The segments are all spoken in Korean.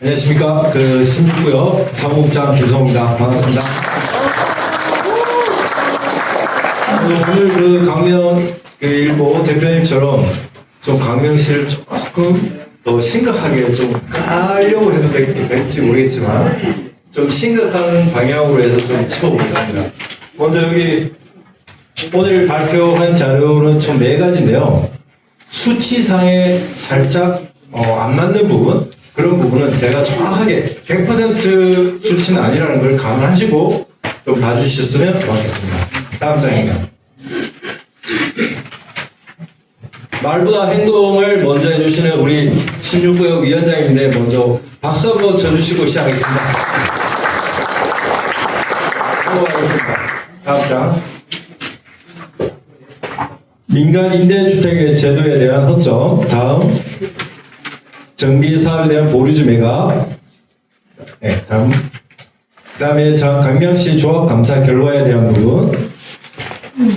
안녕하십니까. 신구역 사무국장 김성호입니다. 반갑습니다. 오늘 강명 일보 대표님처럼 좀 강명실을 조금 더 심각하게 좀 깔려고 해도 될지 모르겠지만 좀 심각한 방향으로 해서 좀 채워보겠습니다. 먼저 여기 오늘 발표한 자료는 총 4가지인데요. 수치상에 살짝 안 맞는 부분, 그런 부분은 제가 정확하게 100% 수치는 아니라는 걸 감안하시고 좀 봐주셨으면 고맙겠습니다. 다음 장입니다. 말보다 행동을 먼저 해주시는 우리 16구역 위원장인데 먼저 박수 한번 쳐주시고 시작하겠습니다. 수고하셨습니다. 다음 장. 민간 임대주택의 제도에 대한 허점. 다음. 정비사업에 대한 보류주 매각. 네, 다음. 그 다음에 강명시 조합감사 결과에 대한 부분.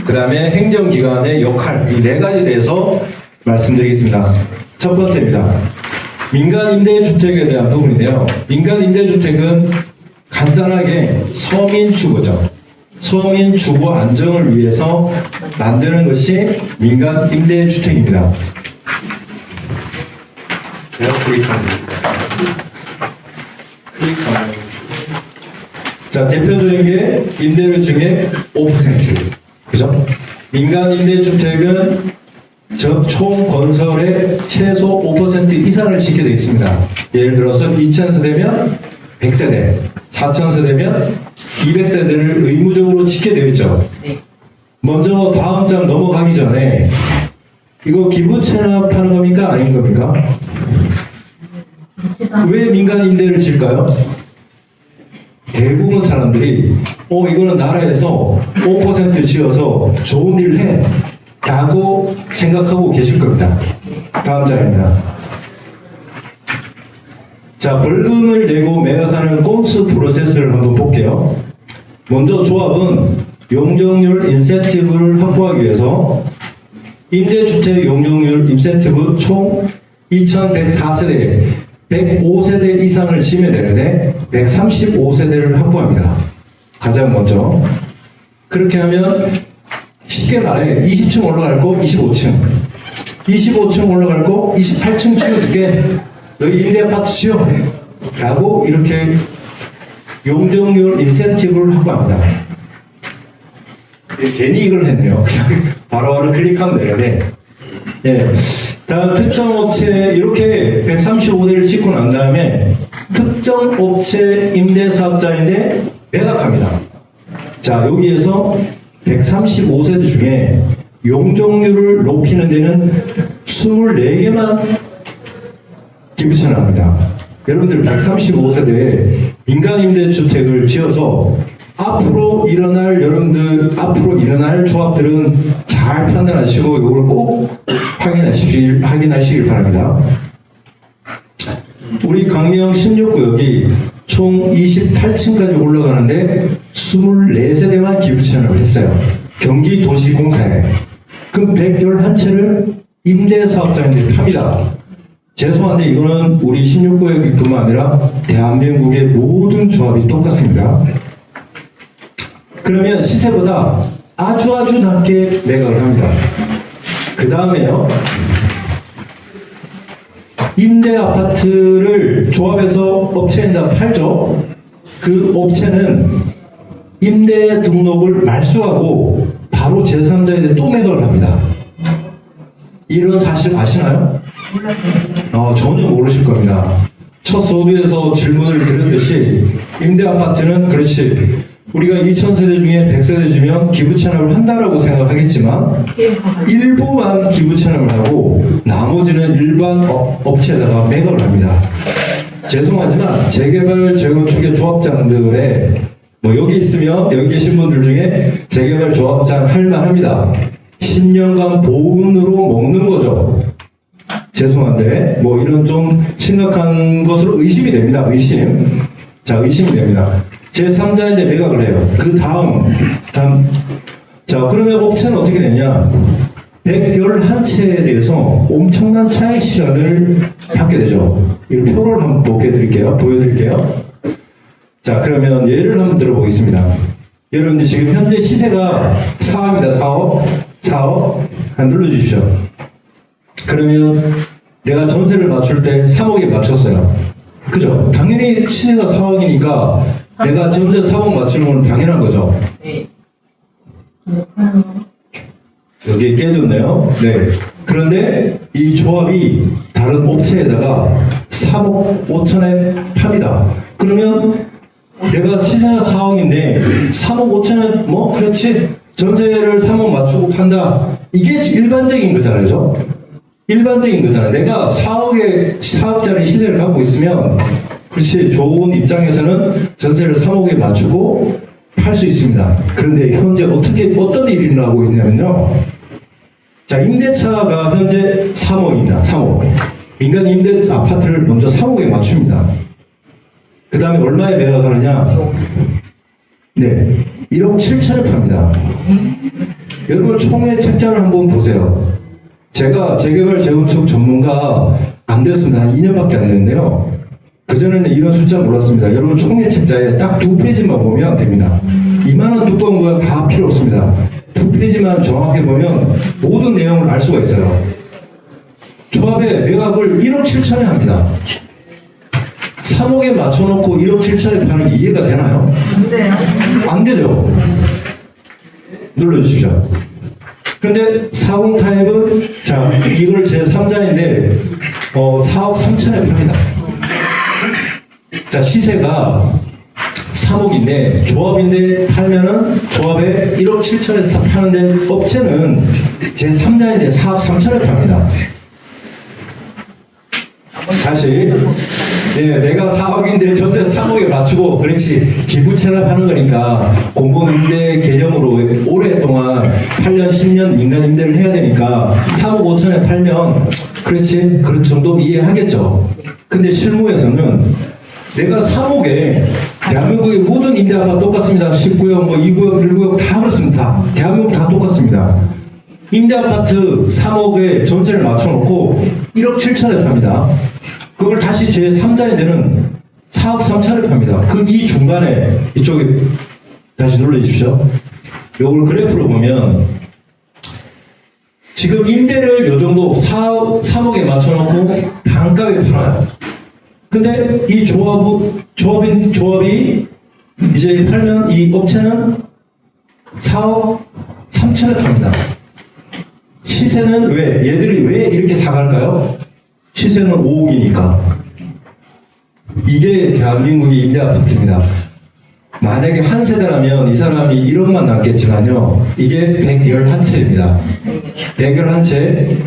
그 다음에 행정기관의 역할. 이 4가지에 대해서 말씀드리겠습니다. 첫 번째입니다. 민간 임대주택에 대한 부분인데요. 민간 임대주택은 간단하게 서민 주거죠. 서민 주거 안정을 위해서 만드는 것이 민간 임대주택입니다. 자, 대표적인 게 임대료 중에 5%. 그죠? 민간 임대주택은 총 건설의 최소 5% 이상을 짓게 되어 있습니다. 예를 들어서 2000세대면 100세대, 4000세대면 200세대를 의무적으로 짓게 되어 있죠. 먼저 다음 장 넘어가기 전에 이거 기부 체납하는 겁니까? 아닌 겁니까? 왜 민간 임대를 질까요? 대부분 사람들이 이거는 나라에서 5% 지어서 좋은 일을 해 라고 생각하고 계실 겁니다. 다음 장입니다. 자, 벌금을 내고 매각하는 꼼수 프로세스를 한번 볼게요. 먼저 조합은 용적률 인센티브를 확보하기 위해서 임대주택 용적률 인센티브 총 2104세대 105세대 이상을 지면 되는데 135세대를 확보합니다. 가장 먼저. 그렇게 하면 쉽게 말해 20층 올라갈 거 25층 25층 올라갈 거 28층 지어줄게. 너희 임대 아파트 지어 라고 이렇게 용적률 인센티브를 확보합니다. 괜히 이걸 했네요. 바로바로 클릭하면 되는데. 예. 다음 특정 업체 이렇게 135대를 짓고 난 다음에 특정 업체 임대사업자인데 매각합니다. 자, 여기에서 135세대 중에 용적률을 높이는 데는 24개만 기부천합니다. 여러분들 135세대에 민간 임대주택을 지어서 앞으로 일어날 조합들은 잘 판단하시고 이걸 꼭 확인하시길 바랍니다. 우리 강명 16구역이 총 28층까지 올라가는데 24세대만 기부천을 했어요. 경기도시공사에. 그 111채를 임대사업자한테 팝니다. 죄송한데 이거는 우리 16구역이 뿐만 아니라 대한민국의 모든 조합이 똑같습니다. 그러면 시세보다 아주 낮게 매각을 합니다. 그 다음에요. 임대 아파트를 조합해서 업체에다 팔죠. 그 업체는 임대 등록을 말소하고 바로 제3자에게 또 매각을 합니다. 이런 사실 아시나요? 전혀 모르실 겁니다. 첫 소두에서 질문을 드렸듯이 임대 아파트는 그렇지 우리가 2000세대 중에 100세대 주면 기부 체납을 한다라고 생각하겠지만 일부만 기부 체납을 하고 나머지는 일반 업체에다가 매각을 합니다. 죄송하지만 재개발 재건축의 조합장들의 여기 있으면 여기 계신 분들 중에 재개발 조합장 할만합니다. 10년간 보훈으로 먹는 거죠. 죄송한데 이런 좀 심각한 것으로 의심이 됩니다. 의심이 됩니다. 제3자인데 매각을 해요. 그 다음 자, 그러면 업체는 어떻게 되냐? 111채에 대해서 엄청난 차익 실현을 받게 되죠. 이 표를 한번 보여드릴게요. 자, 그러면 예를 한번 들어보겠습니다. 여러분들 지금 현재 시세가 4억입니다. 4억. 한번 눌러주십시오. 그러면 내가 전세를 맞출 때 3억에 맞췄어요. 그죠? 당연히 시세가 4억이니까 내가 전세 4억 맞추는 건 당연한 거죠. 네. 여기 깨졌네요. 네. 그런데 이 조합이 다른 업체에다가 3억 5천에 팝니다. 그러면 내가 시세가 4억인데 3억 5천에 뭐 그렇지 전세를 3억 맞추고 판다. 이게 일반적인 거잖아요. 그죠? 일반적인 거잖아요. 내가 4억짜리 시세를 갖고 있으면 그렇지 좋은 입장에서는 전세를 3억에 맞추고 팔 수 있습니다. 그런데 현재 어떤 일이 일어나고 있냐면요. 자, 임대차가 현재 3억입니다. 3억. 민간 임대 아파트를 먼저 3억에 맞춥니다. 그 다음에 얼마에 매각하느냐? 네. 1억 7천에 팝니다. 여러분 총회 책자를 한번 보세요. 제가 재개발 재건축 전문가 안 됐습니다. 한 2년밖에 안 됐는데요. 그전에는 이런 숫자 몰랐습니다. 여러분 총회 책자에 딱 2페이지만 보면 됩니다. 이만한 두꺼운 거 다 필요 없습니다. 2페이지만 정확히 보면 모든 내용을 알 수가 있어요. 조합의 매각을 1억 7천에 합니다. 3억에 맞춰놓고 1억 7천에 파는 게 이해가 되나요? 안 돼요. 안 되죠. 눌러주십시오. 근데 40 타입은 자 이걸 제 3자인데 4억 3천에 팝니다. 자 시세가 3억인데 조합인데 팔면은 조합에 1억 7천에서 파는데 업체는 제 3자인데 4억 3천에 팝니다. 다시 예, 내가 4억인데 전세 3억에 맞추고 그렇지 기부 체납하는 거니까 공공임대 개념으로 오랫동안 8년 10년 민간 임대를 해야 되니까 3억 5천에 팔면 그렇지 그런 정도 이해하겠죠. 근데 실무에서는 내가 3억에 대한민국의 모든 임대 아파트 똑같습니다. 19역 뭐 2구역 1구역 다 그렇습니다. 대한민국 다 똑같습니다. 임대 아파트 3억에 전세를 맞춰놓고 1억 7천에 팝니다. 그걸 다시 제 3자인데는 4억 3천에 팝니다. 그 이 중간에 이쪽에 다시 눌러주십시오. 요걸 그래프로 보면 지금 임대를 요 정도 3억에 맞춰놓고 반값에 팔아요. 근데 이 조합이 이제 팔면 이 업체는 4억 3천에 팝니다. 시세는 얘들이 왜 이렇게 사갈까요? 시세는 5억이니까. 이게 대한민국의 임대 아파트입니다. 만약에 한 세대라면 이 사람이 1억만 남겠지만요. 이게 111채입니다. 111채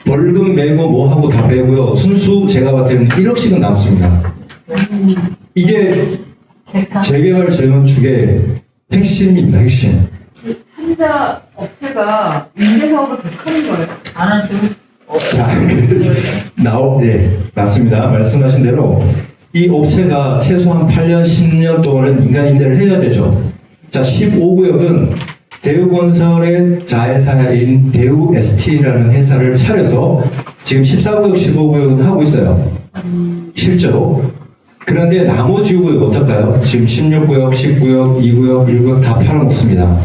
벌금 매고 뭐 하고 다 빼고요. 순수 제가 봤을 때는 1억씩은 남습니다. 이게 재개발 재건축의 핵심입니다. 핵심. 혼자 업체가 임대사업을 계속하는 거예요? 안 하죠. 자, 네, 맞습니다. 말씀하신 대로 이 업체가 최소한 8년, 10년 동안은 민간 임대를 해야 되죠. 자, 15구역은 대우건설의 자회사인 대우ST라는 회사를 차려서 지금 14구역, 15구역은 하고 있어요. 실제로. 그런데 나머지 구역 어떨까요? 지금 16구역, 19구역, 2구역, 1구역 다 팔아먹습니다.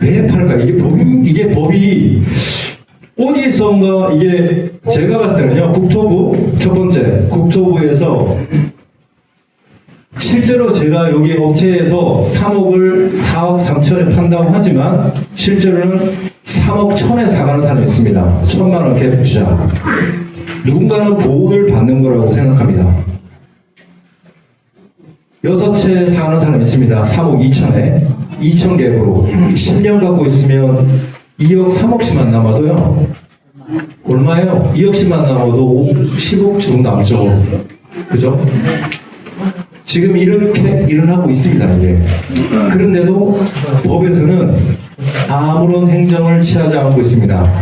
왜 팔까? 이게 법이 어디선가 이게 제가 봤을 때는요. 국토부 첫 번째 국토부에서 실제로 제가 여기 업체에서 3억을 4억 3천에 판다고 하지만 실제로는 3억 1천에 사가는 사람이 있습니다. 1천만 원 갭 투자. 누군가는 보호를 받는 거라고 생각합니다. 6채 사가는 사람이 있습니다. 3억 2천에 2천 갭으로 10년 갖고 있으면 2억 3억씩만 남아도요. 얼마예요? 2억씩만 남아도 10억 정도 남죠. 그죠? 지금 이렇게 일어나고 있습니다. 이게. 그런데도 법에서는 아무런 행정을 취하지 않고 있습니다.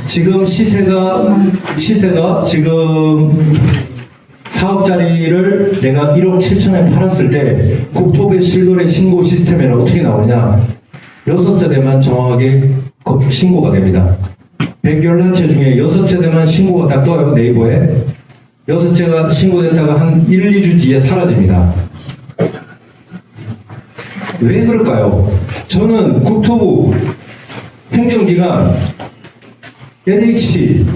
지금 시세가 지금 4억짜리를 내가 1억 7천에 팔았을 때 국토부의 실거래 신고 시스템에는 어떻게 나오냐? 6세대만 정확하게 신고가 됩니다. 111채 중에 6채대만 신고가 다 떠요, 네이버에. 6채가 신고됐다가 한 1, 2주 뒤에 사라집니다. 왜 그럴까요? 저는 국토부, 행정기관, NH,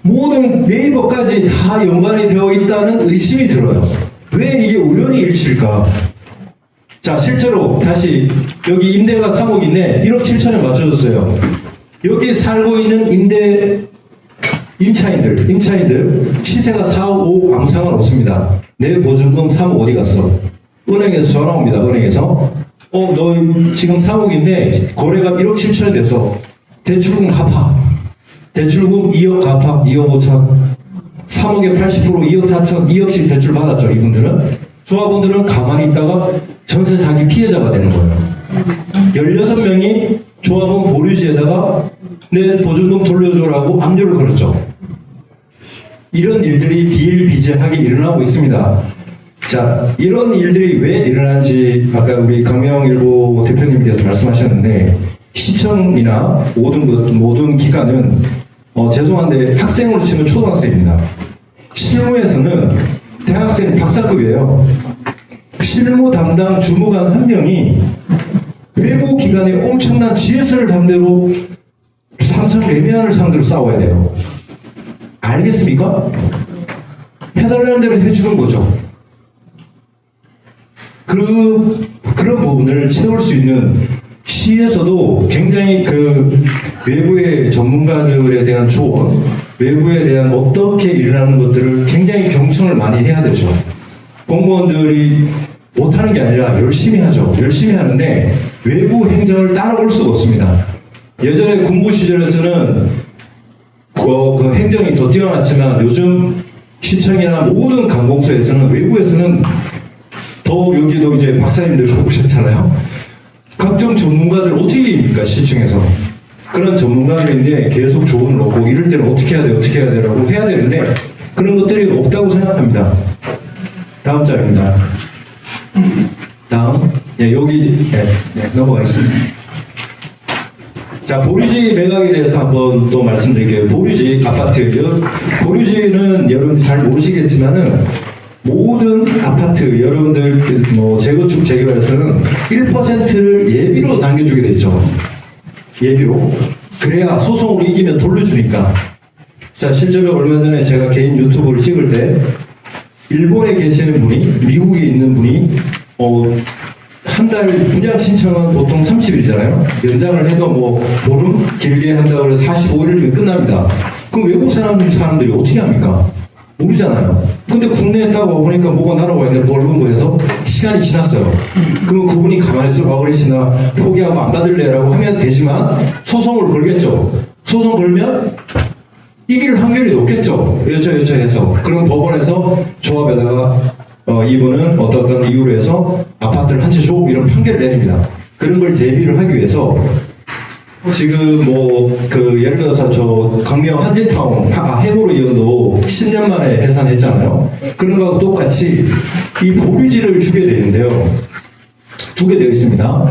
모든 네이버까지 다 연관이 되어 있다는 의심이 들어요. 왜 이게 우연히 일치일까? 자, 실제로 다시 여기 임대가 3억인데 1억 7천에 맞춰줬어요. 여기 살고 있는 임차인들 시세가 4억, 5억 아무 상관없습니다. 내 보증금 3억 어디 갔어? 은행에서 전화 옵니다. 은행에서 너 지금 3억인데 거래가 1억 7천에 돼서 대출금 갚아. 대출금 2억 갚아. 2억 5천. 3억에 80% 2억 4천, 2억씩 대출 받았죠. 이분들은. 조합원들은 가만히 있다가 전세 사기 피해자가 되는 거예요. 16명이 조합원 보류지에다가 내 보증금 돌려주라고 압류를 걸었죠. 이런 일들이 비일비재하게 일어나고 있습니다. 자, 이런 일들이 왜 일어나는지 아까 우리 강명일보 대표님께서 말씀하셨는데 시청이나 모든 기관은 죄송한데 학생으로 치면 초등학생입니다. 실무에서는 대학생 박사급이에요. 실무 담당 주무관 한 명이 외부 기관의 엄청난 GS를 상대로 삼성 레미안을 상대로 싸워야 돼요. 알겠습니까? 해달라는 대로 해주는 거죠. 그런 부분을 채울 수 있는 시에서도 굉장히 외부의 전문가들에 대한 조언, 외부에 대한 어떻게 일어나는 것들을 굉장히 경청을 많이 해야 되죠. 공무원들이 못하는 게 아니라 열심히 하죠. 열심히 하는데 외부 행정을 따라올 수가 없습니다. 예전에 군부 시절에서는 그 행정이 더 뛰어났지만 요즘 시청이나 모든 관공서에서는 외부에서는 더 여기도 이제 박사님들 오셨잖아요. 각종 전문가들 어떻게 입니까 시청에서. 그런 전문가들인데 계속 조언을 얻고 이럴 때는 어떻게 해야 돼라고 해야 되는데 그런 것들이 없다고 생각합니다. 다음 장입니다. 다음. 여기 넘어가겠습니다. 자, 보류지 매각에 대해서 한번 또 말씀드릴게요. 보류지 아파트. 보류지는 여러분들 잘 모르시겠지만은 모든 아파트 여러분들 재건축 재개발에서는 1%를 예비로 남겨주게 돼 있죠. 예비로. 그래야 소송으로 이기면 돌려주니까. 자, 실제로 얼마 전에 제가 개인 유튜브를 찍을 때 일본에 계시는 분이, 미국에 있는 분이 한 달 분양 신청은 보통 30일이잖아요. 연장을 해도 보름 길게 한다고 해서 45일이면 끝납니다. 그럼 외국 사람들이 어떻게 합니까? 모르잖아요. 근데 국내에 딱 와보니까 뭐가 날아와 있는데 모르는 거에서 시간이 지났어요. 그러면 그분이 가만히 있어 와그리시나 포기하고 안 받을래라고 하면 되지만 소송을 걸겠죠. 소송 걸면 이길 확률이 높겠죠. 여차여차해서. 그럼 법원에서 조합에다가 이분은 어떤 이유로 해서 아파트를 한 채 줘 이런 판결을 내립니다. 그런 걸 대비를 하기 위해서 지금 예를 들어서 저 강명 한진타운 해보로 이혼도 10년 만에 해산했잖아요. 그런 거하고 똑같이 이 보류지를 주게 되는데요. 두게 되어 있습니다.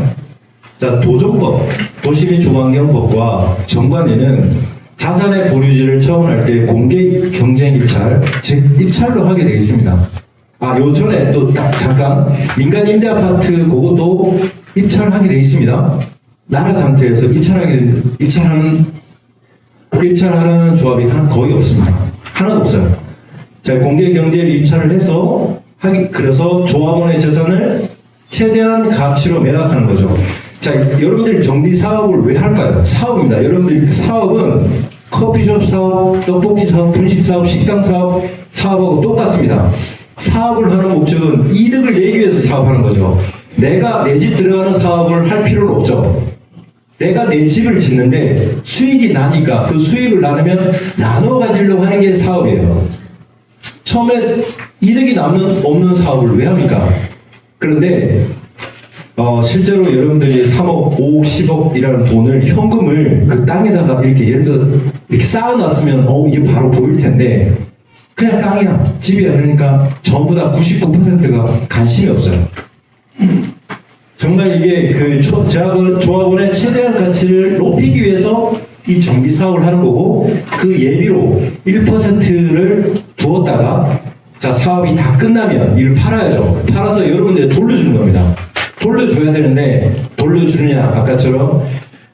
자, 도정법, 도시민주거환경법과 정관에는 자산의 보류지를 처분할 때 공개 경쟁 입찰, 즉 입찰로 하게 되어 있습니다. 요 전에 또 딱 잠깐 민간 임대 아파트 그것도 입찰하게 되어 있습니다. 나라 상태에서 입찰하는 조합이 거의 없습니다. 하나도 없어요. 자, 공개 경제를 입찰을 해서 그래서 조합원의 재산을 최대한 가치로 매각하는 거죠. 자, 여러분들이 정비 사업을 왜 할까요? 사업입니다. 여러분들 사업은 커피숍 사업, 떡볶이 사업, 분식 사업, 식당 사업하고 똑같습니다. 사업을 하는 목적은 이득을 내기 위해서 사업하는 거죠. 내가 내 집 들어가는 사업을 할 필요는 없죠. 내가 내 집을 짓는데 수익이 나니까 그 수익을 나누면 나눠 가지려고 하는 게 사업이에요. 처음에 이득이 없는 사업을 왜 합니까? 그런데 실제로 여러분들이 3억, 5억, 10억이라는 돈을 현금을 그 땅에다가 이렇게 예를 들어 이렇게 쌓아놨으면 이게 바로 보일 텐데 그냥 땅이야, 집이야. 그러니까 전부 다 99%가 관심이 없어요. 정말 이게 그 조합원의 최대한 가치를 높이기 위해서 이 정비 사업을 하는 거고, 그 예비로 1%를 두었다가 자, 사업이 다 끝나면 이걸 팔아야죠. 팔아서 여러분들 돌려주는 겁니다. 돌려줘야 되는데 돌려주느냐, 아까처럼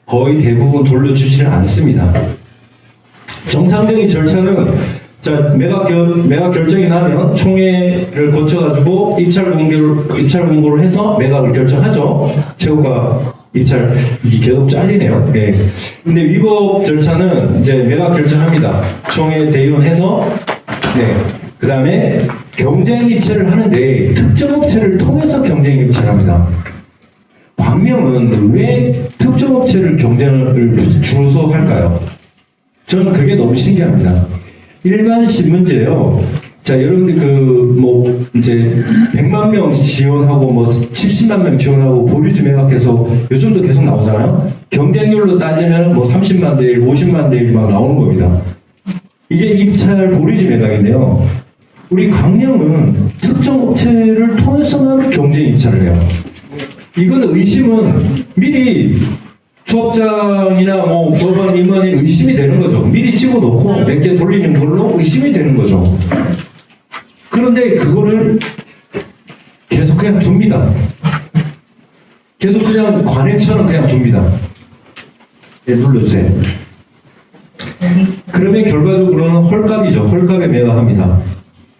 거의 대부분 돌려주지는 않습니다. 정상적인 절차는 자, 매각 결정이 나면 총회를 거쳐가지고 입찰 공고를 해서 매각을 결정하죠. 최고가 입찰, 이게 계속 잘리네요. 예. 근데 위법 절차는 이제 매각 결정합니다. 총회 대의원해서, 네. 그 다음에 경쟁 입찰을 하는데 특정 업체를 통해서 경쟁 입찰을 합니다. 광명은 왜 특정 업체를 경쟁을 주로 할까요? 저는 그게 너무 신기합니다. 일반 신문제요. 자, 여러분들 이제 100만 명 지원하고 70만 명 지원하고 보류지 매각해서 요즘도 계속 나오잖아요. 경쟁률로 따지면 30만 대 1, 50만 대 1 막 나오는 겁니다. 이게 입찰 보류지 매각인데요. 우리 광명은 특정 업체를 통해서만 경쟁 입찰을 해요. 이거는 의심은 미리 조합장이나 조합원 임원이 의심이 되는 거죠. 미리 찍어놓고 몇 개 돌리는 걸로 의심이 되는 거죠. 그런데 그거를 계속 그냥 둡니다. 계속 그냥 관행처럼 그냥 둡니다. 네, 눌러주세요. 그러면 결과적으로는 헐값이죠. 헐값에 매각합니다.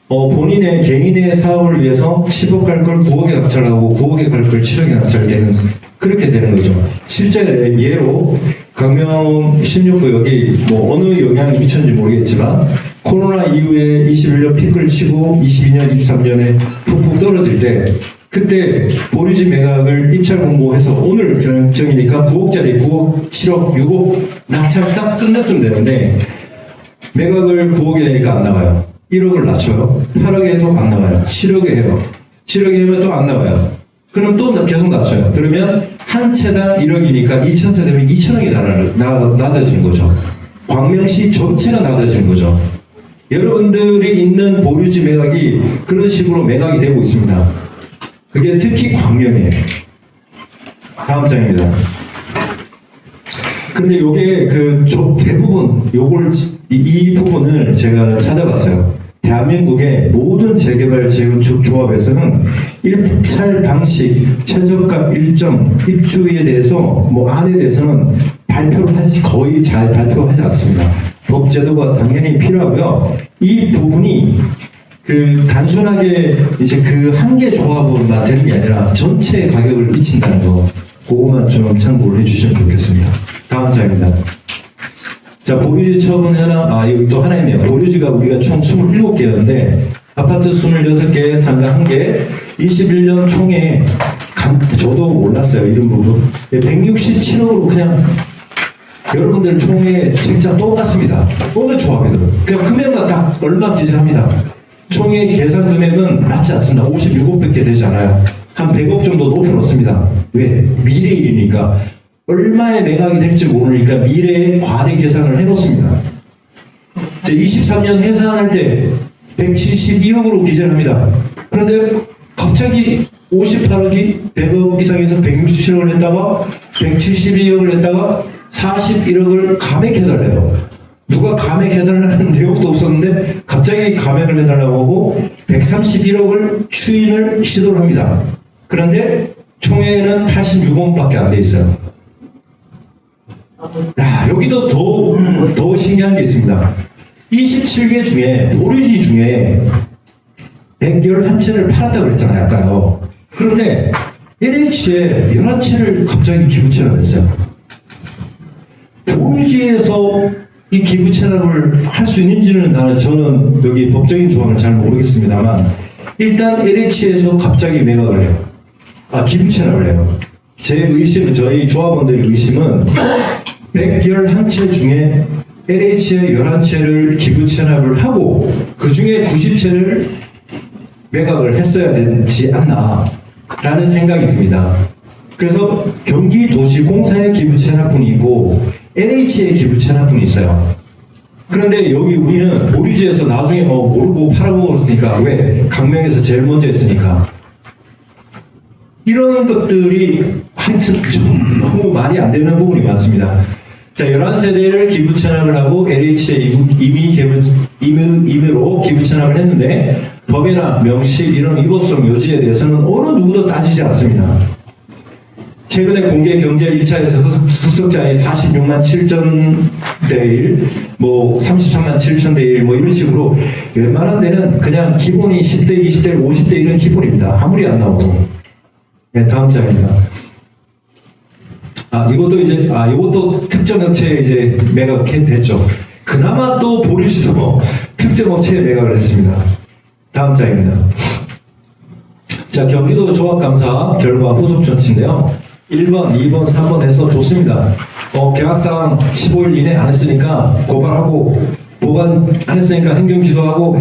본인의 개인의 사업을 위해서 10억 갈 걸 9억에 낙찰하고 9억에 갈 걸 7억에 낙찰되는, 그렇게 되는 거죠. 실제 예로 강명 16구 여기 어느 영향이 미쳤는지 모르겠지만 코로나 이후에 21년 피크를 치고 22년, 23년에 푹푹 떨어질 때 그때 보류지 매각을 입찰 공고해서 오늘 결정이니까 9억짜리 9억, 7억, 6억 낙찰 딱 끝냈으면 되는데 매각을 9억에 되니까 안 나가요. 1억을 낮춰요. 8억에 해도 안 나와요. 7억에 해요. 7억에 하면 또 안 나와요. 그럼 또 계속 낮춰요. 그러면 한 채당 1억이니까 2,000세 되면 2,000억이 낮아지는 거죠. 광명시 전체가 낮아지는 거죠. 여러분들이 있는 보류지 매각이 그런 식으로 매각이 되고 있습니다. 그게 특히 광명이에요. 다음 장입니다. 근데 요게 대부분 이 부분을 제가 찾아봤어요. 대한민국의 모든 재개발 재건축 조합에서는 입찰 방식, 최저가 일정, 입주에 대해서 안에 대해서는 거의 잘 발표하지 않습니다. 법 제도가 당연히 필요하고요. 이 부분이 단순하게 이제 한 개 조합으로만 되는 게 아니라 전체 가격을 미친다는 거, 그것만 좀 참고를 해주시면 좋겠습니다. 다음 장입니다. 자, 보류지 처분 여기 또 하나 있네요. 보류지가 우리가 총 27개였는데, 아파트 26개, 상가 1개, 21년 총에, 저도 몰랐어요, 이런 부분. 167억으로 그냥, 여러분들 총회 책자 똑같습니다. 어느 조합이든. 그냥 금액만 딱 얼마 기재합니다. 총회 계산 금액은 맞지 않습니다. 56억밖에 되지 않아요. 한 100억 정도 높여놓습니다. 왜? 미래 일이니까. 얼마의 매각이 될지 모르니까 미래에 과대 계산을 해놓습니다. 23년 해산할 때 172억으로 기재를 합니다. 그런데 갑자기 58억이 100억 이상에서 167억을 했다가 172억을 했다가 41억을 감액해달래요. 누가 감액해달라는 내용도 없었는데 갑자기 감액을 해달라고 하고 131억을 추인을 시도를 합니다. 그런데 총회에는 86억밖에 안 돼 있어요. 여기도 더 신기한 게 있습니다. 27개 중에, 보류지 중에 111채를 팔았다고 그랬잖아요, 아까요. 그런데 LH에 11채를 갑자기 기부 체납을 했어요. 보류지에서 이 기부 체납을 할 수 있는지는 저는 여기 법적인 조항을 잘 모르겠습니다만, 일단 LH에서 갑자기 매각을 해요. 기부 체납을 해요. 제 의심은, 저희 조합원들의 의심은 111채 중에 LH에 11채를 기부 체납을 하고 그 중에 90채를 매각을 했어야 되지 않나 라는 생각이 듭니다. 그래서 경기도시공사의 기부 체납분이 있고 LH의 기부 체납분이 있어요. 그런데 여기 우리는 보류지에서 나중에 모르고 팔아보고 그랬으니까, 왜? 강명에서 제일 먼저 했으니까. 이런 것들이 하여튼 좀 너무 말이 안 되는 부분이 많습니다. 자, 11세대를 기부 체납을 하고 LH에 임의로 기부 체납을 했는데 법이나 명시 이런 위법성 요지에 대해서는 어느 누구도 따지지 않습니다. 최근에 공개 경제 1차에서 흑석자의 46만 7천 대 1, 뭐 33만 7천 대 1, 뭐 이런 식으로 웬만한 데는 그냥 기본이 10대, 20대, 50대 이런 기본입니다. 아무리 안 나오도. 네, 다음 장입니다. 이것도 특정 업체에 이제 매각이 됐죠. 그나마 또 보르시도 특정 업체에 매각을 했습니다. 다음 장입니다. 자, 경기도 조합감사 결과 후속 조치인데요. 1번, 2번, 3번 해서 좋습니다. 계약상 15일 이내 안 했으니까 고발하고, 보관 안 했으니까 행정지도하고,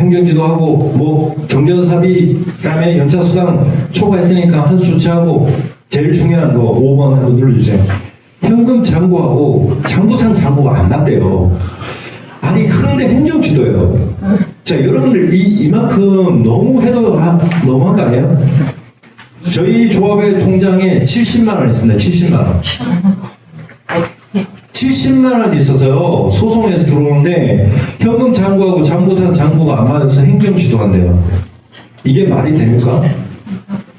뭐, 경제사비, 그 다음에 연차수당 초과했으니까 한수 조치하고, 제일 중요한 거 5번 한번 눌러주세요. 현금 잔고하고 장부상 잔고가 안 맞대요. 아니, 그런데 행정지도예요. 자, 여러분들 이만큼 너무 해도 너무한 거 아니에요? 저희 조합의 통장에 70만 원 있습니다. 70만 원. 70만 원 있어서요. 소송에서 들어오는데 현금 잔고하고 장부상 잔고가 안 맞아서 행정지도한대요. 이게 말이 됩니까?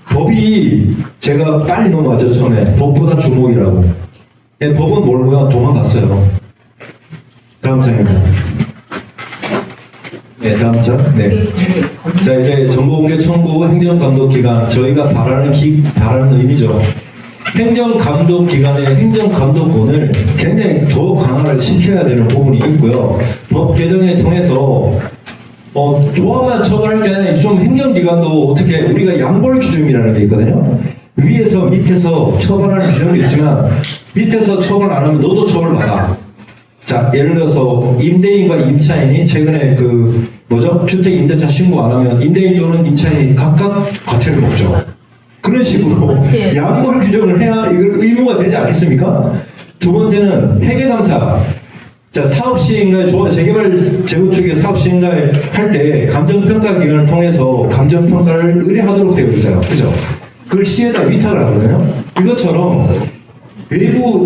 법이 제가 빨리 넘어왔죠. 처음에 법보다 주목이라고. 네, 법은 뭘고요? 도망갔어요. 다음 장입니다. 네, 다음 장. 네. 자, 이제 정보공개 청구 행정감독기관, 저희가 바라는 의미죠. 행정감독기관의 행정감독권을 굉장히 더 강화를 시켜야 되는 부분이 있고요. 법 개정에 통해서 조합만 처벌할 게 아니라 좀 행정기관도 어떻게 우리가 양벌 규정이라는 게 있거든요. 위에서 밑에서 처벌하는 규정도 있지만 밑에서 처벌 안 하면 너도 처벌받아. 자, 예를 들어서 임대인과 임차인이 최근에 주택임대차 신고 안 하면 임대인 또는 임차인이 각각 과태료 먹죠. 그런 식으로 양벌 규정을 해야 이거 의무가 되지 않겠습니까? 두 번째는 회계감사. 자, 사업시행과 재개발 재건축의 사업시행을 할 때 감정평가 기관을 통해서 감정평가를 의뢰하도록 되어 있어요. 그죠? 그걸 시에다 위탁을 하거든요. 이것처럼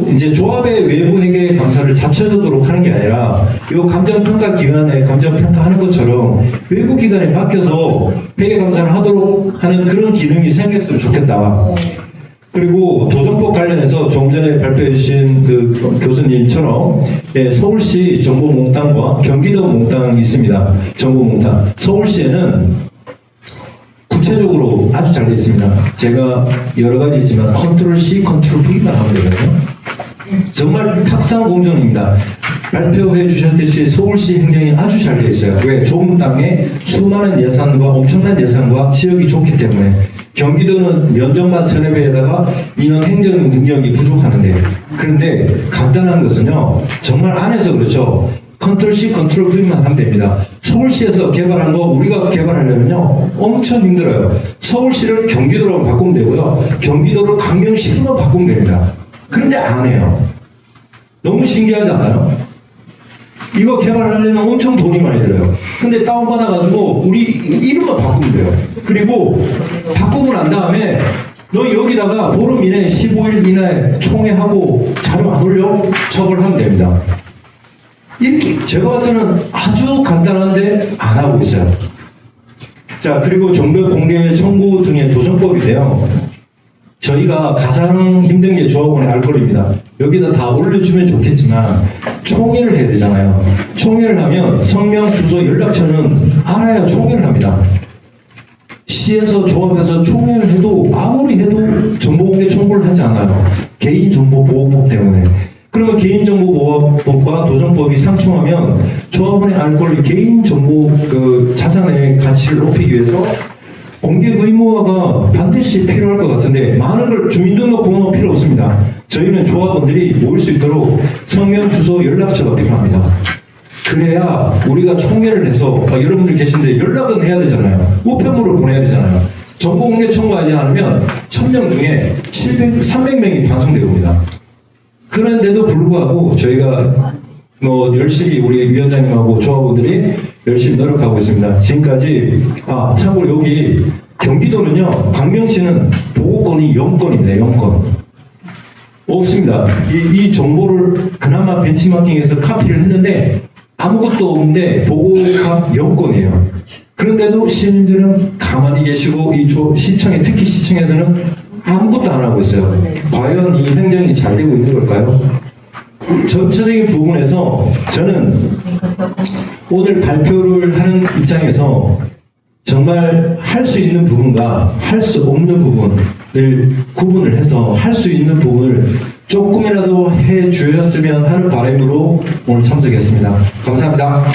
이제 조합의 외부 회계 감사를 자체적으로 하는 게 아니라 이 감정평가 기관에 감정평가하는 것처럼 외부 기관에 맡겨서 회계 감사를 하도록 하는 그런 기능이 생겼으면 좋겠다. 그리고 도정법 관련해서 조금 전에 발표해 주신 그 교수님처럼 서울시 정보몽땅과 경기도 몽땅이 있습니다. 정보몽땅. 서울시에는 구체적으로 아주 잘 되어 있습니다. 제가 여러 가지 있지만 컨트롤 C, 컨트롤 V만 하면 되거든요. 정말 탁상 공정입니다. 발표해 주셨듯이 서울시 행정이 아주 잘 되어 있어요. 왜? 좁은 땅에 수많은 예산과 엄청난 예산과 지역이 좋기 때문에. 경기도는 면적만 서너 배에다가 인원 행정 능력이 부족하는데, 그런데 간단한 것은요, 정말 안에서 그렇죠. 컨트롤 C, 컨트롤 V만 하면 됩니다. 서울시에서 개발한 거 우리가 개발하려면요, 엄청 힘들어요. 서울시를 경기도로 바꾸면 되고요, 경기도를 강명시로 바꾸면 됩니다. 그런데 안 해요. 너무 신기하지 않아요? 이거 개발하려면 엄청 돈이 많이 들어요. 근데 다운받아가지고 우리 이름만 바꾸면 돼요. 그리고 바꾸고 난 다음에 너 여기다가 보름 이내 15일 이내 총회하고 자료 안 올려? 처벌하면 됩니다. 이렇게 제가 봤을 때는 아주 간단한데 안 하고 있어요. 자, 그리고 정보 공개 청구 등의 도전법인데요. 저희가 가장 힘든 게 조합원의 알거리입니다. 여기다 다 올려주면 좋겠지만 총회를 해야 되잖아요. 총회를 하면 성명, 주소, 연락처는 알아야 총회를 합니다. 시에서 조합에서 총회를 해도 아무리 해도 정보공개 청구를 하지 않아요. 개인정보보호법 때문에. 그러면 개인정보보호법과 도전법이 상충하면 조합원의 알 권리, 개인정보 자산의 가치를 높이기 위해서 공개 의무화가 반드시 필요할 것 같은데 많은 걸 주민등록번호 필요 없습니다. 저희는 조합원들이 모일 수 있도록 성명, 주소, 연락처가 필요합니다. 그래야 우리가 총회를 해서 여러분들 계신데 연락은 해야 되잖아요. 우편물을 보내야 되잖아요. 정보공개 청구하지 않으면 1000명 중에 300명이 반송되어 옵니다. 그런데도 불구하고 저희가 열심히 우리 위원장님하고 조합원들이 열심히 노력하고 있습니다. 지금까지 참고로 여기 경기도는요, 광명시는 보고권이 0건입니다. 0건. 없습니다. 이 정보를 그나마 벤치마킹해서 카피를 했는데 아무것도 없는데 보고가 0건이에요. 그런데도 시민들은 가만히 계시고 시청에, 특히 시청에서는 아무것도 안 하고 있어요. 과연 이 행정이 잘 되고 있는 걸까요? 전체적인 부분에서 저는 오늘 발표를 하는 입장에서 정말 할 수 있는 부분과 할 수 없는 부분을 구분을 해서 할 수 있는 부분을 조금이라도 해 주셨으면 하는 바람으로 오늘 참석했습니다. 감사합니다.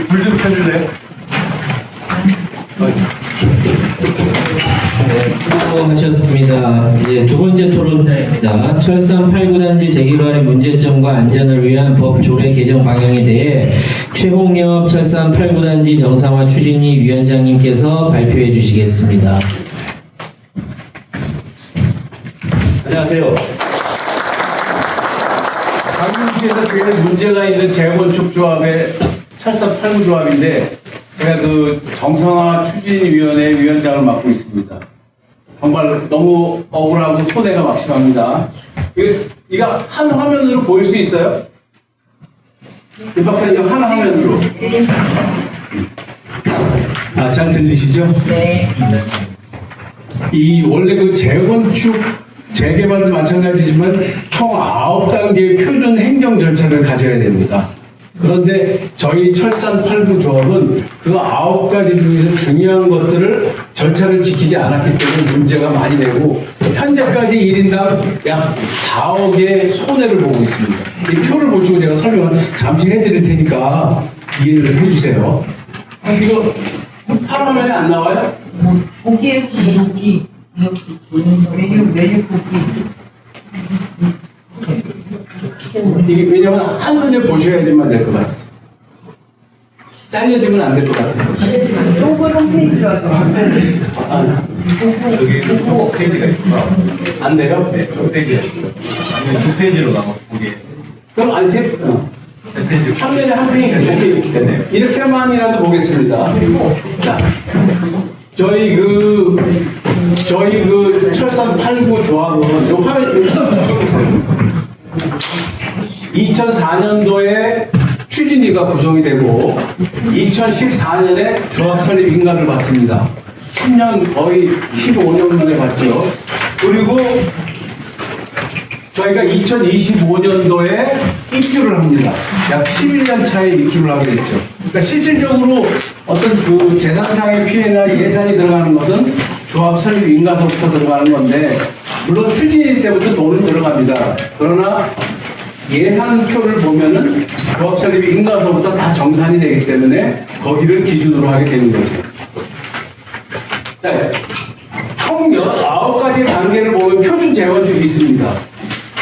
불 좀 켜줄래요? 수고하셨습니다. 이제 두 번째 토론입니다. 철산 8구단지 재개발의 문제점과 안전을 위한 법 조례 개정 방향에 대해 최홍엽 철산 8구단지 정상화 추진위 위원장님께서 발표해 주시겠습니다. 안녕하세요. 강릉시에서 제일 문제가 있는 재건축 조합의 철산 8구 조합인데 제가 그 정상화 추진위원회 위원장을 맡고 있습니다. 정말 너무 억울하고 손해가 막심합니다. 이거 한 화면으로 보일 수 있어요? 이 박사님 한 화면으로. 아, 잘 들리시죠? 네. 이 원래 그 재건축 재개발도 마찬가지지만 총 9단계의 표준 행정 절차를 가져야 됩니다. 그런데 저희 철산 8구 조합은 그 9가지 중에서 중요한 것들을 절차를 지키지 않았기 때문에 문제가 많이 되고 현재까지 1인당 약 4억의 손해를 보고 있습니다. 이 표를 보시고 제가 설명을 잠시 해드릴 테니까 이해를 해주세요. 이거 파란화면에 안 나와요? 보기에 보기 메뉴 보기. 이게 왜냐면 한눈에 보셔야지만 될 것 같아서 잘려지면 안 될 것 같아서 요걸 한 페이지로 하죠. 여기 페이지가 있구나. 안 돼요? 네, 몇 페이지가 있어요? 아니면 두 페이지로 나눠 보게. 그럼 안 세? 몇 페이지? 화면에 한 페이지 오케이. 네네. 이렇게만이라도 보겠습니다. 자, 저희 그 철산 8구 조합은 요 화면 2004년도에 추진위가 구성이 되고 2014년에 조합 설립 인가를 받습니다. 10년 거의 15년 만에 받죠. 그리고 저희가 2025년도에 입주를 합니다. 약 11년 차에 입주를 하게 됐죠. 그러니까 실질적으로 어떤 그 재산상의 피해나 예산이 들어가는 것은 조합 설립 인가서부터 들어가는 건데 물론 추진위 때부터 돈은 들어갑니다. 그러나 예산표를 보면은 조합 설립 인가서부터 다 정산이 되기 때문에 거기를 기준으로 하게 되는 거죠. 네. 총 19가지 단계를 보면 표준 재건축이 있습니다.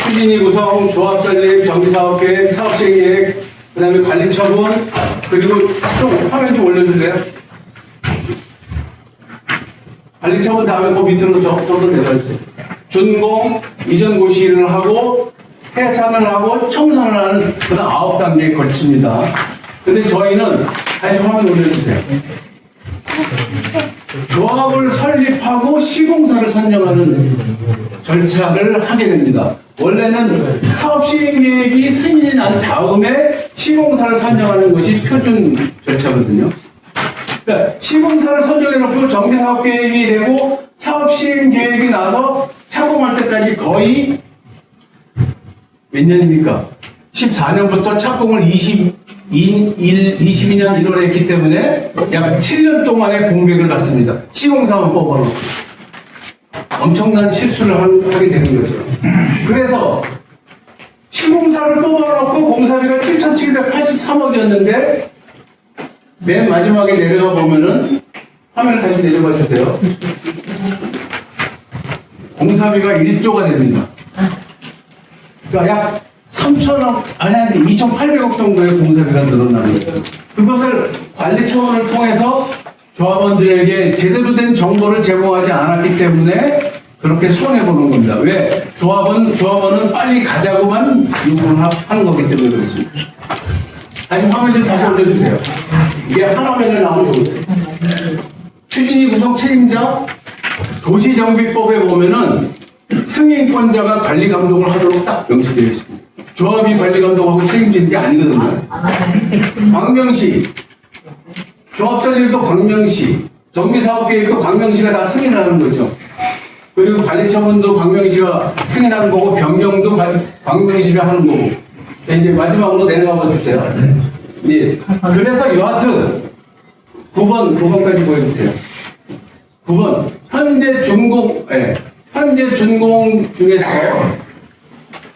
추진위 구성, 조합 설립, 정비사업계획, 사업시행계획, 그 다음에 관리처분, 그리고 좀 화면 좀 올려줄래요? 관리처분 다음에 그 밑으로 좀 더 내려주세요. 준공, 이전 고시를 하고, 해산을 하고, 청산을 하는 그런 9단계에 걸칩니다. 근데 저희는, 다시 화면 올려주세요. 조합을 설립하고 시공사를 선정하는 절차를 하게 됩니다. 원래는 사업 시행 계획이 승인이 난 다음에 시공사를 선정하는 것이 표준 절차거든요. 그러니까 시공사를 선정해놓고 정비사업 계획이 되고 사업 시행 계획이 나서 착공할 때까지 거의 몇 년입니까? 14년부터 착공을 22년 1월에 했기 때문에 약 7년 동안의 공백을 갖습니다. 시공사만 뽑아놓고. 엄청난 실수를 하게 되는 거죠. 그래서 시공사를 뽑아놓고 공사비가 7,783억이었는데 맨 마지막에 내려가 보면은 화면을 다시 내려봐 주세요. 공사비가 1조가 됩니다. 그러니까 약 3천억, 아니 2,800억 정도의 공사비가 늘어나는 거예요. 그것을 관리처분을 통해서 조합원들에게 제대로 된 정보를 제공하지 않았기 때문에 그렇게 손해보는 겁니다. 왜? 조합원은 빨리 가자고만 요구를 하는 거기 때문에 그렇습니다. 다시 화면 좀 다시 올려주세요. 이게 하나면에 나오면 좋은데. 추진위 구성 책임자 도시정비법에 보면은 승인권자가 관리 감독을 하도록 딱 명시되어 있습니다. 조합이 관리 감독하고 책임지는 게 아니거든요. 광명시, 조합설립도 광명시, 정비사업계획도 광명시가 다 승인을 하는 거죠. 그리고 관리처분도 광명시가 승인하는 거고, 변경도 광명시가 하는 거고. 이제 마지막으로 내려가 주세요. 이제 그래서 여하튼 9번까지 보여주세요. 9번 현재 준공 중에서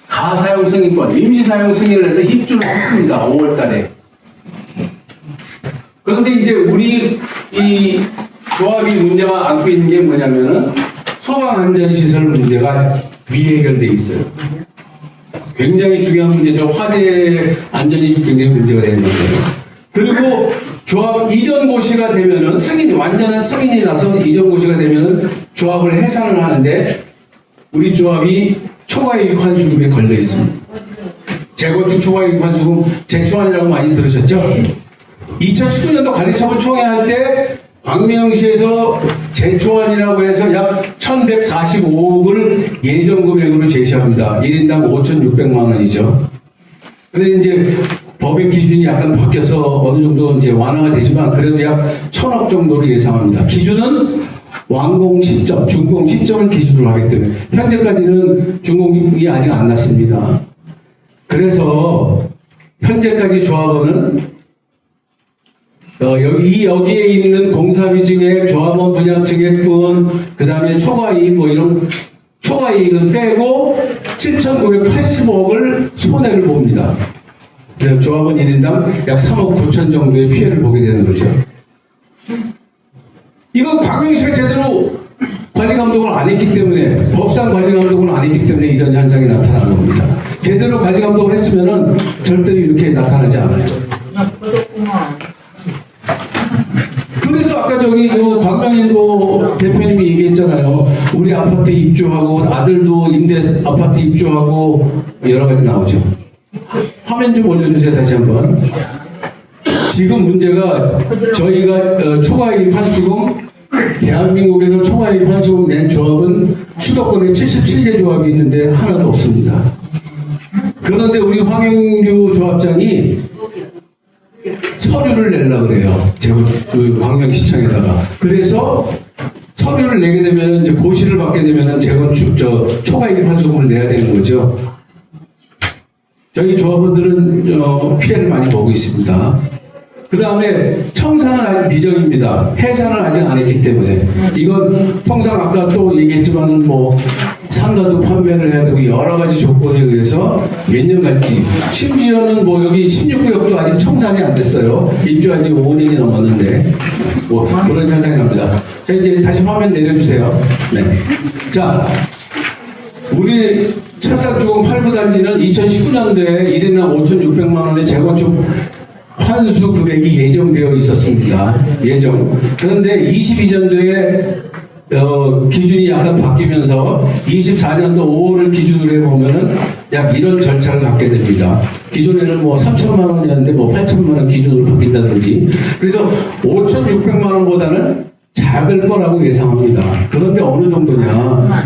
가사용 승인권, 임시사용 승인을 해서 입주를 했습니다. 5월달에. 그런데 이제 우리 이 조합이 문제가 안고 있는 게 뭐냐면은 소방안전시설 문제가 미해결돼 있어요. 굉장히 중요한 문제죠. 화재 안전이 굉장히 문제가 되는 거예요. 그리고 조합 이전 고시가 되면은 완전한 승인이 나서 이전 고시가 되면은 조합을 해산을 하는데 우리 조합이 초과이익 환수금에 걸려 있습니다. 재건축 초과이익 환수금 재초안이라고 많이 들으셨죠? 2019년도 관리처분 총회할 때 광명시에서 재초안이라고 해서 약 1,145억을 예정 금액으로 제시합니다. 1인당 5,600만 원이죠. 근데 이제 법의 기준이 약간 바뀌어서 어느 정도 이제 완화가 되지만 그래도 약 1,000억 정도로 예상합니다. 기준은 완공 시점, 준공 시점을 기준으로 하기 때문에 현재까지는 준공이 아직 안 났습니다. 그래서 현재까지 조합원은 여기에 있는 공사비 증액, 조합원 분양 증액분, 그 다음에 초과이익, 뭐 이런 초과이익은 빼고 7,980억을 손해를 봅니다. 그래서 조합원 1인당 약 3억 9천 정도의 피해를 보게 되는 거죠. 이거 광명시가 제대로 관리 감독을 안 했기 때문에, 법상 관리 감독을 안 했기 때문에 이런 현상이 나타난 겁니다. 제대로 관리 감독을 했으면은 절대로 이렇게 나타나지 않아요. 그래서 아까 저기 광명인도 대표님이 얘기했잖아요. 우리 아파트 입주하고 아들도 임대 아파트 입주하고 여러 가지 나오죠. 화면 좀 올려주세요. 다시 한번. 지금 문제가 저희가 초과이익 환수금, 대한민국에서 초과이익 환수금 낸 조합은 수도권에 77개 조합이 있는데 하나도 없습니다. 그런데 우리 황영류 조합장이 서류를 내려고 그래요. 그 광명시청에다가. 그래서 서류를 내게 되면 이제 고시를 받게 되면 재건축 초과이익 환수금을 내야 되는 거죠. 저희 조합원들은 피해를 많이 보고 있습니다. 그 다음에 청사는 아직 미정입니다. 해산을 아직 안 했기 때문에. 이건 통상 아까 또 얘기했지만은 뭐 상가도 판매를 해야 되고 여러 가지 조건에 의해서 몇 년 갈지. 심지어는 뭐 여기 16구역도 아직 청산이 안 됐어요. 입주한 지 5년이 넘었는데 뭐 그런 현상이 납니다. 자, 이제 다시 화면 내려주세요. 네. 자, 우리 철산주공 8구 단지는 2019년도에 1인당 5,600만 원의 재건축 환수 금액이 예정되어 있었습니다. 예정. 그런데 22년도에 기준이 약간 바뀌면서 24년도 5월을 기준으로 해보면은 약 이런 절차를 갖게 됩니다. 기존에는 뭐 3천만 원이었는데 뭐 8천만 원 기준으로 바뀐다든지. 그래서 5,600만 원보다는 작을 거라고 예상합니다. 그런데 어느 정도냐?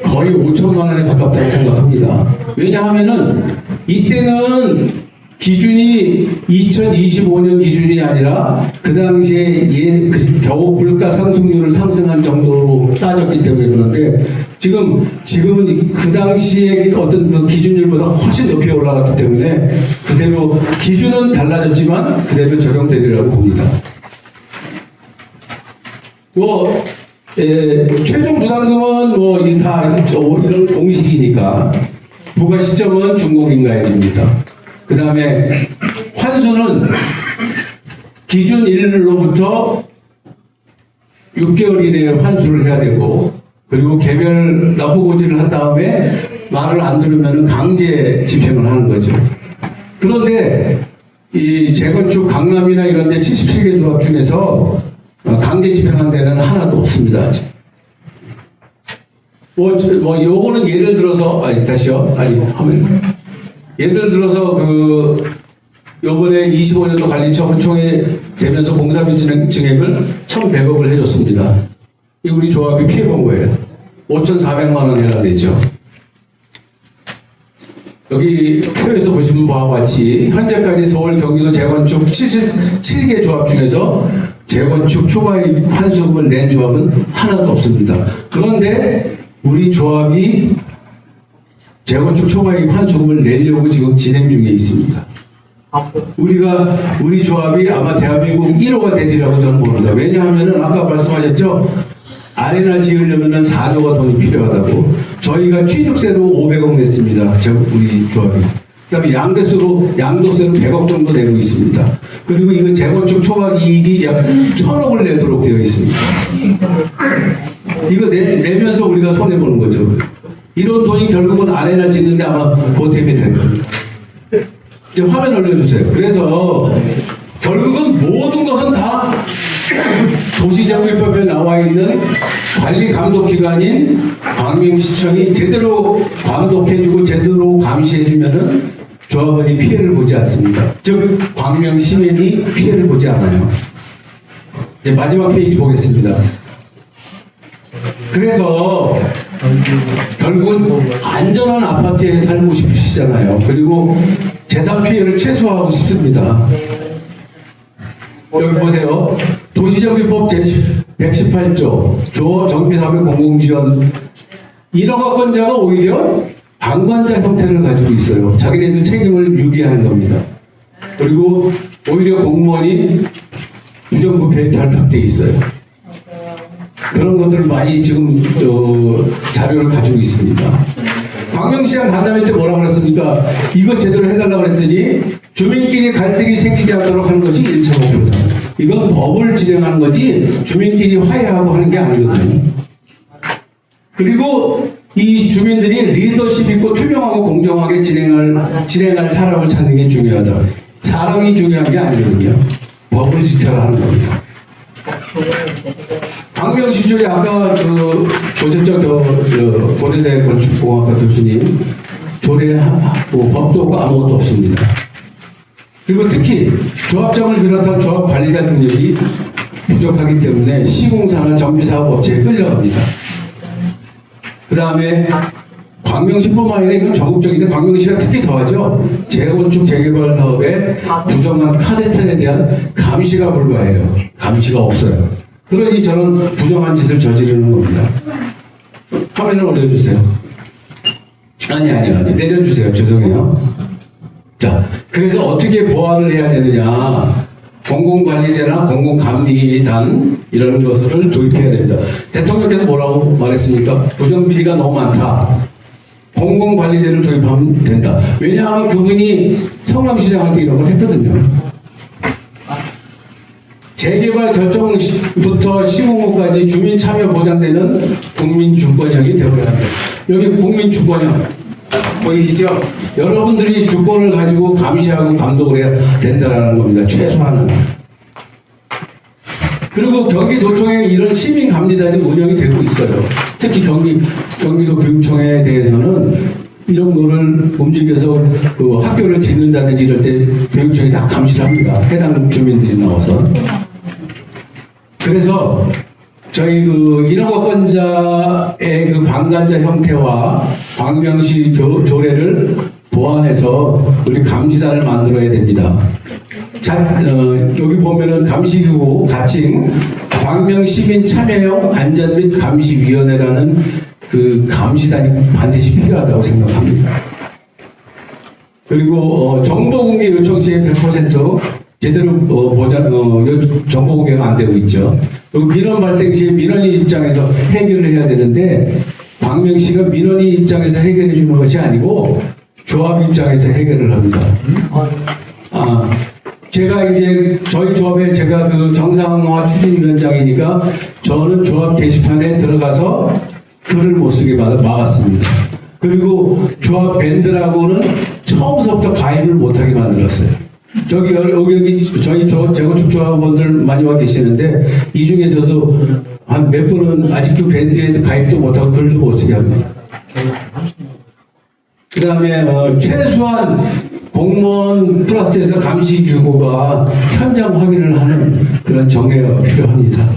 거의 5천만 원에 가깝다고 생각합니다. 왜냐하면은 이때는 기준이 2025년 기준이 아니라 그 당시에 겨우 물가 상승률을 상승한 정도로 따졌기 때문에 그런데 지금은 그 당시에 어떤 그 기준율보다 훨씬 높이 올라갔기 때문에 그대로 기준은 달라졌지만 그대로 적용되리라고 봅니다. 최종 부담금은 뭐 이게 다 이런 공식이니까 부과 시점은 준공인가액입니다. 그 다음에 환수는 기준 일로부터 6개월 이내에 환수를 해야 되고 그리고 개별 납부고지를 한 다음에 말을 안 들으면 강제 집행을 하는 거죠. 그런데 이 재건축 강남이나 이런 데 77개 조합 중에서 강제 집행한 데는 하나도 없습니다. 아직. 요거는 예를 들어서, 다시요. 예를 들어서 요번에 25년도 관리처분 총회 되면서 공사비 증액을 1,100억을 해줬습니다. 이 우리 조합이 피해본 거예요. 5,400만 원 해당되죠. 여기 표에서 보시는 바와 같이 현재까지 서울 경기도 재건축 77개 조합 중에서 재건축 초과이익 환수금을 낸 조합은 하나도 없습니다. 그런데 우리 조합이 재건축 초과이익 환수금을 내려고 지금 진행 중에 있습니다. 우리 조합이 아마 대한민국 1호가 되리라고 저는 봅니다. 왜냐하면은 아까 말씀하셨죠? 아레나 지으려면은 4조가 돈이 필요하다고. 저희가 취득세로 500억 냈습니다. 우리 조합이. 그 다음에 양도세로 100억 정도 내고 있습니다. 그리고 이거 재건축 초과 이익이 약 1,000억을 내도록 되어 있습니다. 이거 내면서 우리가 손해보는 거죠. 이런 돈이 결국은 아레나 짓는데 아마 보탬이 될 겁니다. 이제 화면 올려주세요. 그래서 결국은 모든 것은 다 도시정비법에 나와 있는 관리 감독 기관인 광명시청이 제대로 감독해주고 제대로 감시해주면은 조합원이 피해를 보지 않습니다. 즉 광명 시민이 피해를 보지 않아요. 이제 마지막 페이지 보겠습니다. 그래서 결국은 안전한 아파트에 살고 싶으시잖아요. 그리고 재산 피해를 최소화하고 싶습니다. 여기 보세요. 도시정비법 제118조 정비사업의 공공지원 인허가권자가 오히려 방관자 형태를 가지고 있어요. 자기네들 책임을 유기하는 겁니다. 그리고 오히려 공무원이 부정부패에 결탁돼 있어요. 그런 것들을 많이 지금 자료를 가지고 있습니다. 광명시장 간담회 때 뭐라고 그랬습니까? 이거 제대로 해달라고 그랬더니 주민끼리 갈등이 생기지 않도록 하는 것이 1차 목표다. 이건 법을 진행하는 거지 주민끼리 화해하고 하는 게 아니거든요. 그리고 이 주민들이 리더십 있고 투명하고 공정하게 진행할 사람을 찾는 게 중요하다. 사람이 중요한 게 아니거든요. 법을 지켜야 하는 겁니다. 광명시절에 아까 보셨죠? 고려대 건축공학과 교수님 조례하고 법도 없고 아무것도 없습니다. 그리고 특히 조합장을 비롯한 조합 관리자 능력이 부족하기 때문에 시공사나 정비사업 업체에 끌려갑니다. 그 다음에 광명시뿐만 아니라 이건 전국적인데 광명시가 특히 더하죠. 재건축 재개발 사업에 부정한 카르텔에 대한 감시가 불가해요. 감시가 없어요. 그러니 저는 부정한 짓을 저지르는 겁니다. 화면을 올려주세요. 아니 내려주세요. 죄송해요. 자, 그래서 어떻게 보완을 해야 되느냐? 공공관리제나 공공감리단 이런 것을 도입해야 됩니다. 대통령께서 뭐라고 말했습니까? 부정비리가 너무 많다. 공공관리제를 도입하면 된다. 왜냐하면 그분이 성남시장한테 이런 걸 했거든요. 재개발 결정부터 시공호까지 주민 참여 보장되는 국민주권형이 되어야 합니다. 여기 국민주권형 보이시죠? 여러분들이 주권을 가지고 감시하고 감독을 해야 된다는 겁니다. 최소한은. 그리고 경기도청에 이런 시민감리단이 운영이 되고 있어요. 특히 경기도 교육청에 대해서는 이런 거를 움직여서 그 학교를 짓는다든지 이럴 때 교육청이 다 감시를 합니다. 해당 주민들이 나와서. 그래서 저희 그 인허가권자의 그 방관자 형태와 광명시 조례를 보완해서 우리 감시단을 만들어야 됩니다. 여기 보면은 감시기구 가칭 광명시민 참여형 안전 및 감시위원회라는 그 감시단이 반드시 필요하다고 생각합니다. 그리고 정보공개 요청 시에 100% 제대로 정보 공개가 안 되고 있죠. 그리고 민원 발생 시 민원인 입장에서 해결을 해야 되는데 광명시가 민원인 입장에서 해결해 주는 것이 아니고 조합 입장에서 해결을 합니다. 제가 이제 저희 조합에 제가 그 정상화 추진위원장이니까 저는 조합 게시판에 들어가서 글을 못 쓰게 막았습니다. 그리고 조합 밴드라고는 처음부터 가입을 못하게 만들었어요. 여기 저희 재건축 조합원들 많이 와 계시는데 이 중에서도 한 몇 분은 아직도 밴드에 가입도 못하고 글도 못 쓰게 합니다. 그 다음에 최소한 공무원 플러스에서 감시규구가 현장 확인을 하는 그런 정례가 필요합니다.